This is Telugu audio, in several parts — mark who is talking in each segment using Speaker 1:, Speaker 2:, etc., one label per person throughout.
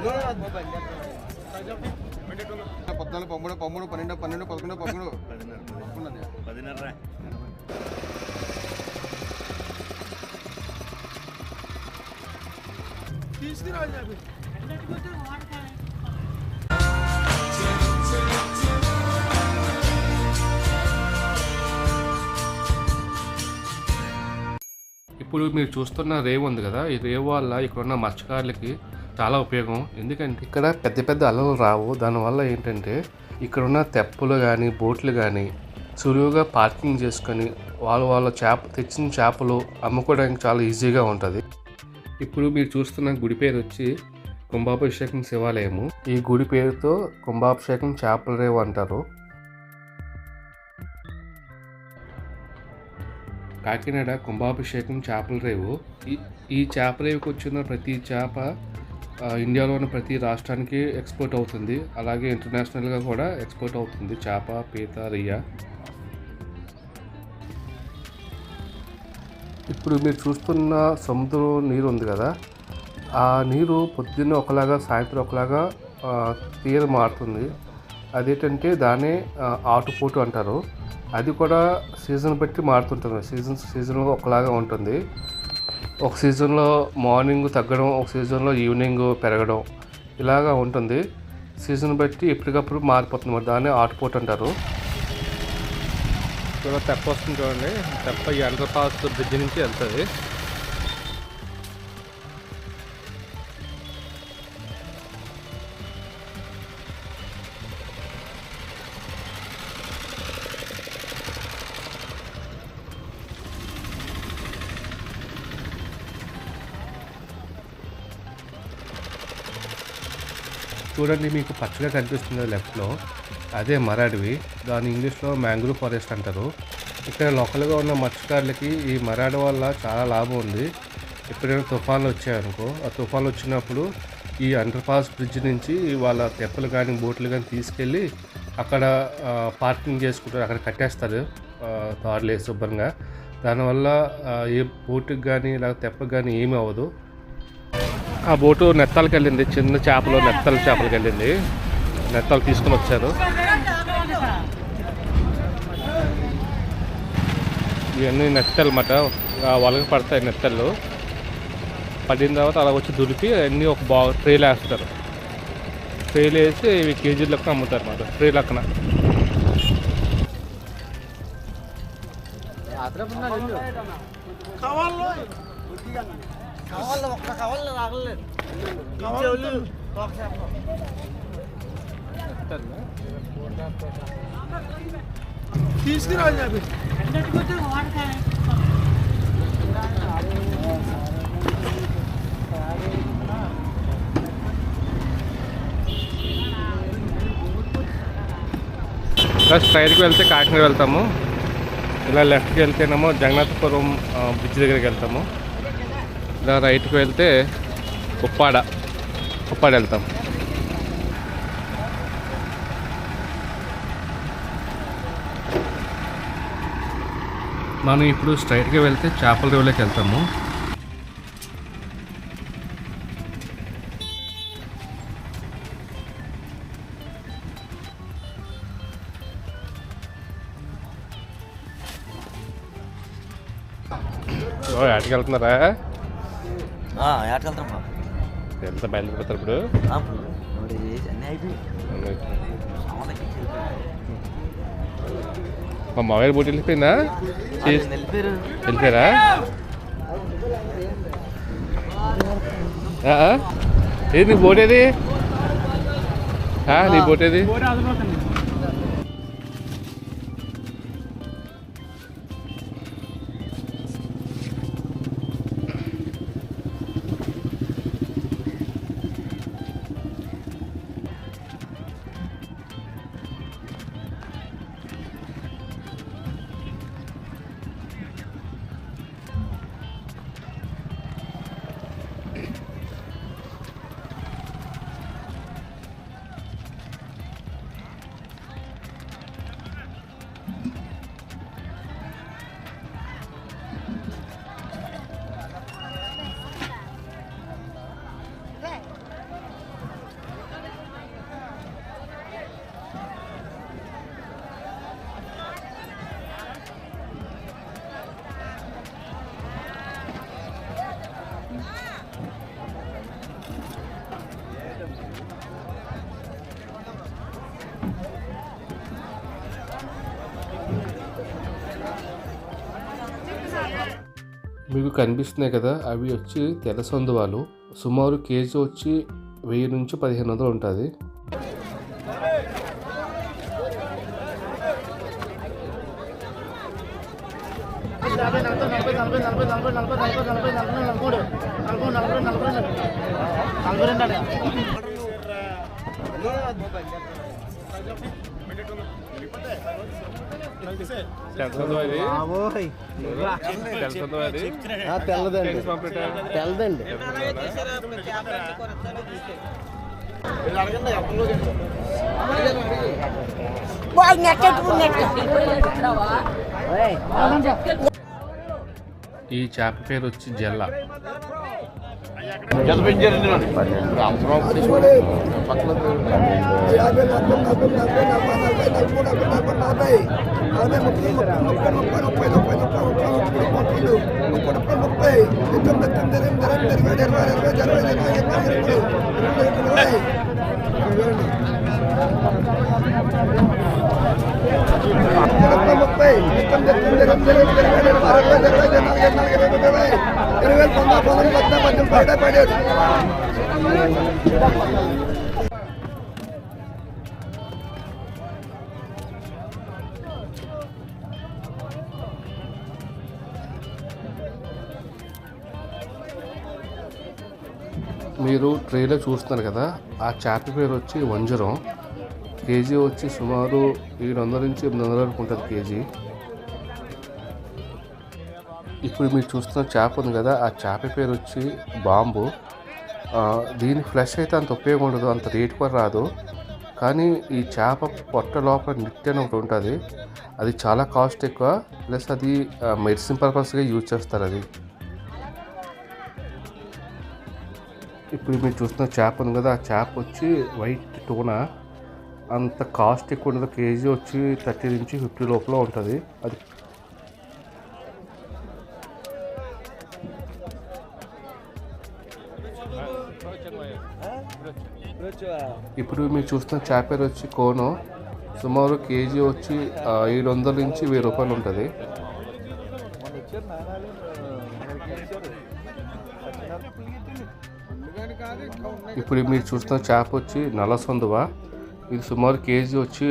Speaker 1: 14 13 13 12 12 11 11 10 తీసుకురావాలి.
Speaker 2: ఇప్పుడు మీరు చూస్తున్న రేవు ఉంది కదా, ఈ రేవు వల్ల ఇక్కడున్న మత్స్యకారులకి చాలా ఉపయోగం. ఎందుకంటే ఇక్కడ పెద్ద పెద్ద అలలు రావు. దానివల్ల ఏంటంటే ఇక్కడున్న తెప్పలు కానీ బోట్లు కానీ సులువుగా పార్కింగ్ చేసుకొని వాళ్ళ తెచ్చిన చేపలు అమ్ముకోవడానికి చాలా ఈజీగా ఉంటుంది. ఇప్పుడు మీరు చూస్తున్న గుడి పేరు వచ్చి కుంభాభిషేకం శివాలయము. ఈ గుడి పేరుతో కుంభాభిషేకం చేపల రేవు అంటారు. కాకినాడ కుంభాభిషేకం చేపల రేవు. ఈ చేపల రేవుకి వచ్చిన ప్రతి చేప ఇండియాలో ఉన్న ప్రతి రాష్ట్రానికి ఎక్స్పోర్ట్ అవుతుంది. అలాగే ఇంటర్నేషనల్గా కూడా ఎక్స్పోర్ట్ అవుతుంది చేప, పీత, రొయ్య. ఇప్పుడు మీరు చూస్తున్న సముద్రం నీరు ఉంది కదా, ఆ నీరు పొద్దున్న ఒకలాగా సాయంత్రం ఒకలాగా తీరు మారుతుంది. అదేంటంటే దాన్నే ఆటుపోటు అంటారు. అది కూడా సీజన్ బట్టి మారుతుంటుంది. సీజన్లో ఒకలాగా ఉంటుంది. ఒక సీజన్లో మార్నింగ్ తగ్గడం, ఒక సీజన్లో ఈవినింగ్ పెరగడం, ఇలాగా ఉంటుంది. సీజన్ బట్టి ఎప్పటికప్పుడు మారిపోతుంది. దాన్ని ఆటుపోటు అంటారు. ఇక్కడ తెప్ప వస్తుంది చూడండి. తెప్ప ఈ అండర్ పాస్ బ్రిడ్జ్ నుంచి వెళ్తుంది. చూడండి, మీకు పచ్చగా కనిపిస్తుంది లెఫ్ట్లో, అదే మరాడివి. దాని ఇంగ్లీష్లో మ్యాంగ్రూవ్ ఫారెస్ట్ అంటారు. ఇక్కడ లోకల్గా ఉన్న మత్స్యకారులకి ఈ మరాడి వల్ల చాలా లాభం ఉంది. ఎప్పుడైనా తుఫాన్లు వచ్చాయనుకో, ఆ తుఫాన్లు వచ్చినప్పుడు ఈ అండర్ పాస్ బ్రిడ్జ్ నుంచి వాళ్ళ తెప్పలు కానీ బోట్లు కానీ తీసుకెళ్ళి అక్కడ పార్కింగ్ చేసుకుంటారు. అక్కడ కట్టేస్తారు తాడులు వేసి శుభ్రంగా. దానివల్ల ఏ బోటుకి కానీ లేదా తెప్పకి కానీ ఏమీ అవ్వదు. ఆ బోటు నెత్తాలకు వెళ్ళింది. చిన్న చేపలు చేపలకు వెళ్ళింది. నెత్తాలు తీసుకుని వచ్చారు. ఇవన్నీ నెత్తలు అన్నమాట. వలగ పడతాయి నెత్తళ్ళు. పడిన తర్వాత అలా వచ్చి దులిపి అన్నీ ఒక ట్రేలు వేస్తారు. ట్రేలు వేసి ఇవి కేజీ లెక్కన అమ్ముతారు అన్నమాట. ట్రే లెక్కన.
Speaker 1: తీసుకురావాలి.
Speaker 2: ఇలా స్ట్రైట్కి వెళ్తే కాకినాడ వెళ్తాము. ఇలా లెఫ్ట్కి వెళ్తేనేమో జగన్నాథపురం బ్రిడ్జ్ దగ్గరికి వెళ్తాము. ఇలా రైట్కి వెళ్తే ఉప్పాడ వెళ్తాం. మనం ఇప్పుడు స్ట్రైట్గా వెళ్తే చేపల రేవులోకి వెళ్తాము. ఏటకి వెళ్తున్నారా? ఎంత బయలుదేరుతారు ఇప్పుడు? మా మామయ్య బోట్ వెళ్ళిపోయిందా? వెళ్ళిపోయారా? ఏది నీ బోట్ ఏది? నీ బోట్ ఏది? మీకు కనిపిస్తున్నాయి కదా, అవి వచ్చి తెల్ల సందువాలు. సుమారు కేజీ వచ్చి 1000 నుంచి 1500 ఉంటుంది.
Speaker 3: తెల్లదండి.
Speaker 2: ఈ చేప పేరు వచ్చి జల్ల. మీరు ట్రేలో చూస్తున్నారు కదా, ఆ చేప పేరు వచ్చి వంజరం. కేజీ వచ్చి సుమారు 700 నుంచి 800 వరకు ఉంటుంది కేజీ. ఇప్పుడు మీరు చూస్తున్న చేప ఉంది కదా, ఆ చేప పేరు వచ్చి బాంబు. దీని ఫ్లెష్ అయితే అంత ఉపయోగం ఉండదు, అంత రేటు కూడా రాదు. కానీ ఈ చేప పొట్ట లోపల నిట్ అని ఒకటి ఉంటుంది, అది చాలా కాస్ట్ ఎక్కువ. ప్లస్ అది మెడిసిన్ పర్పస్గా యూజ్ చేస్తారు అది. ఇప్పుడు మీరు చూస్తున్న చేప ఉంది కదా, ఆ చేప వచ్చి వైట్ టూనా. అంత కాస్ట్ ఎక్కువ ఉండదు, కేజీ వచ్చి 30 నుంచి 50 లోపల ఉంటుంది అది. ఇప్పుడు మీరు చూస్తున్న చేప పేరు వచ్చి కోనో. సుమారు కేజీ వచ్చి 700 నుంచి 1000 రూపాయలు ఉంటుంది. ఇప్పుడు మీరు చూస్తున్న చేప వచ్చి నల్ల సందువ. ఇది సుమారు కేజీ వచ్చి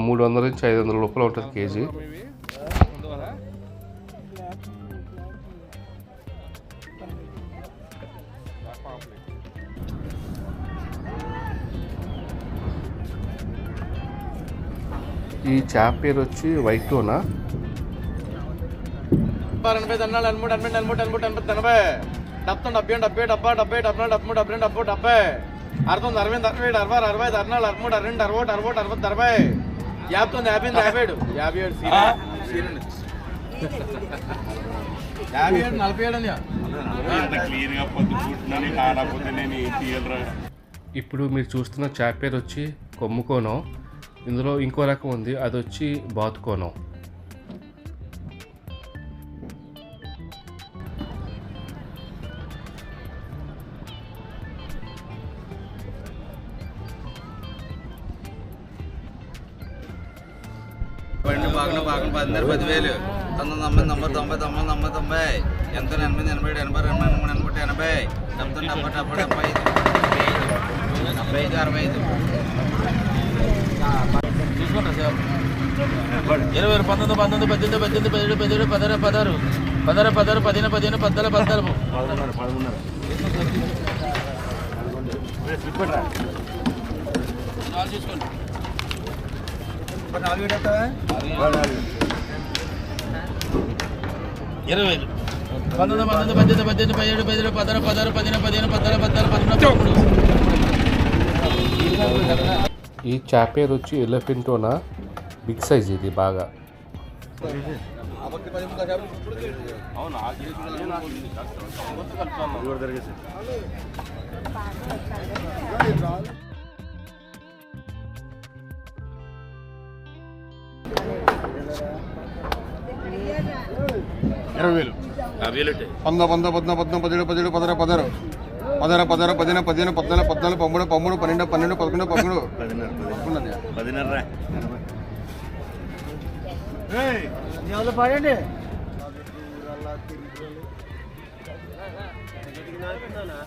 Speaker 2: 300 నుంచి 500 రూపాయలు ఉంటుంది కేజీ. ఈ చేప పేరు వచ్చి వైట్ టోనా.
Speaker 1: 80 70 70
Speaker 2: ఇప్పుడు మీరు చూస్తున్న చేప పేరు వచ్చి కొమ్ముకోనం. ఇందులో ఇంకో రకం ఉంది, అది వచ్చి బాతుకోనం.
Speaker 4: బాగున్నా 10,000 10,000 1990 ఎంత 80 80 80 80 80 చూసుకుంటా సార్ 20 19 18 18 17 17 16 16 16 16 15 15 14 14 చూసుకోండి 20,000 19 18 18 17 17 16 16 15 15 14 14 15.
Speaker 2: ఈ చేప పేరు వచ్చి ఎలిఫెంటోనా. బిగ్ సైజ్ ఇది బాగా.
Speaker 3: ఎదిగినాకున్నానా